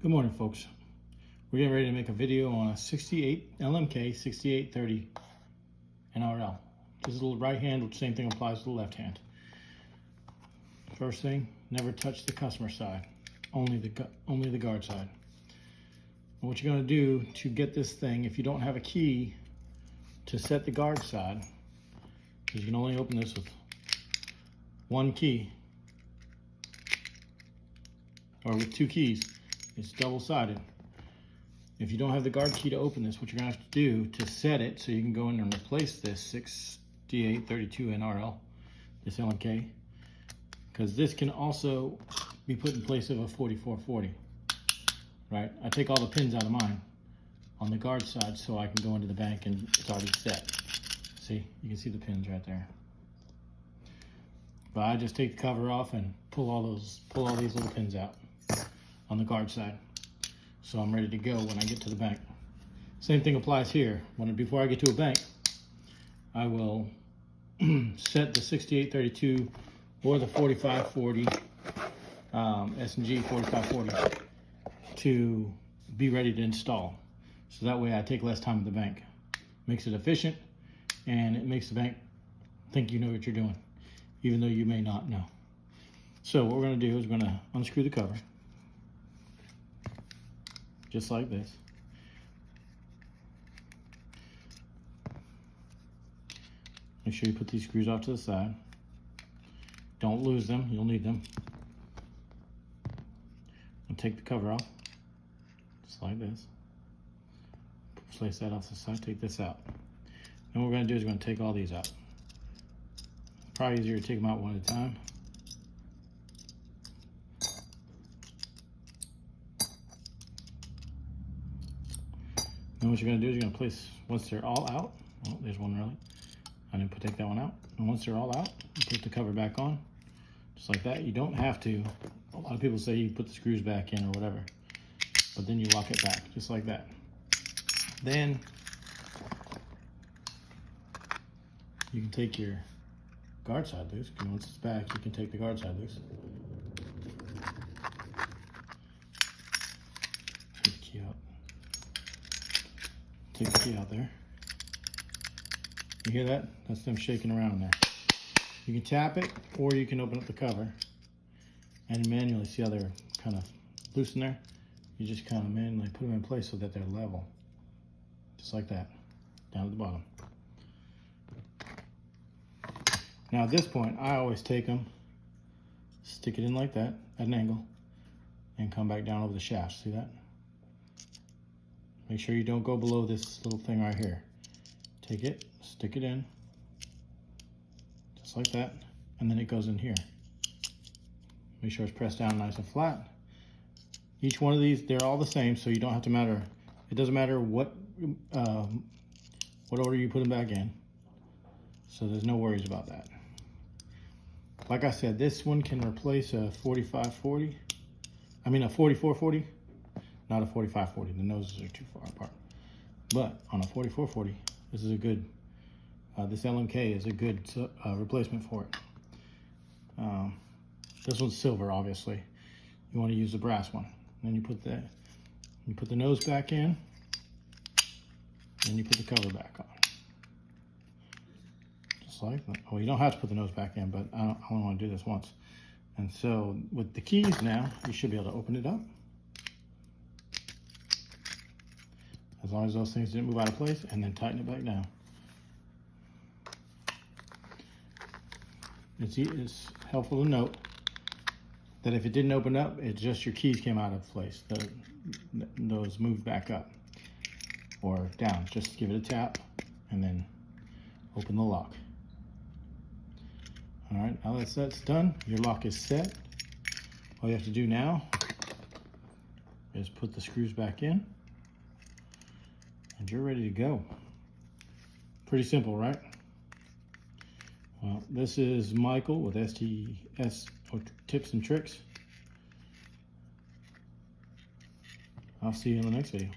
Good morning, folks. We're getting ready to make a video on a 68 LMK 6830 NRL. This is the right hand, which same thing applies to the left hand. First thing, never touch the customer side, only the guard side. And what you're going to do to get this thing, if you don't have a key to set the guard side, because you can only open this with one key, or with two keys. It's double-sided. If you don't have the guard key to open this, what you're gonna have to do to set it so you can go in and replace this 6832 NRL, this LMK, because this can also be put in place of a 4440, right? I take all the pins out of mine on the guard side so I can go into the bank and it's already set. See, you can see the pins right there. But I just take the cover off and pull all these little pins out on the guard side. So I'm ready to go when I get to the bank. Same thing applies here. Before I get to a bank, I will set the 6832 or the 4540, S&G 4540 to be ready to install. So that way I take less time at the bank. Makes it efficient and it makes the bank think you know what you're doing, even though you may not know. So what we're gonna do is we're gonna unscrew the cover, just like this. Make sure you put these screws off to the side. Don't lose them, you'll need them. And take the cover off, just like this. Place that off to the side, take this out. Then what we're gonna do is we're gonna take all these out. Probably easier to take them out one at a time. And what you're going to do is you're going to place, once they're all out, oh, there's one really. I didn't take that one out. And once they're all out, you put the cover back on, just like that. You don't have to. A lot of people say you put the screws back in or whatever, but then you lock it back, just like that. Then you can take your guard side loose. Once it's back, you can take the guard side loose. Take the key out. Take the key out there. You hear that? That's them shaking around in there. You can tap it, or you can open up the cover and manually, see how they're kind of loose in there? You just kind of manually put them in place so that they're level. Just like that, down at the bottom. Now at this point, I always take them, stick it in like that, at an angle, and come back down over the shaft. See that? Make sure you don't go below this little thing right here. Take it, stick it in, just like that, and then it goes in here. Make sure it's pressed down nice and flat. Each one of these, they're all the same, so you don't have to matter. It doesn't matter what order you put them back in. So there's no worries about that. Like I said, this one can replace a 4540. I mean a 4440. Not a 4540, the noses are too far apart. But on a 4440, this is a good, this LMK is a good replacement for it. This one's silver, obviously. You want to use the brass one. Then you put the nose back in, and you put the cover back on. Just like that. Well, you don't have to put the nose back in, but I only want to do this once. And so with the keys now, you should be able to open it up. As long as those things didn't move out of place, and then tighten it back down. It's helpful to note that if it didn't open up, it's just your keys came out of place. Those moved back up or down. Just give it a tap and then open the lock. All right, now that that's done, your lock is set. All you have to do now is put the screws back in. And you're ready to go. Pretty simple, right? Well, this is Michael with STS Tips and Tricks. I'll see you in the next video.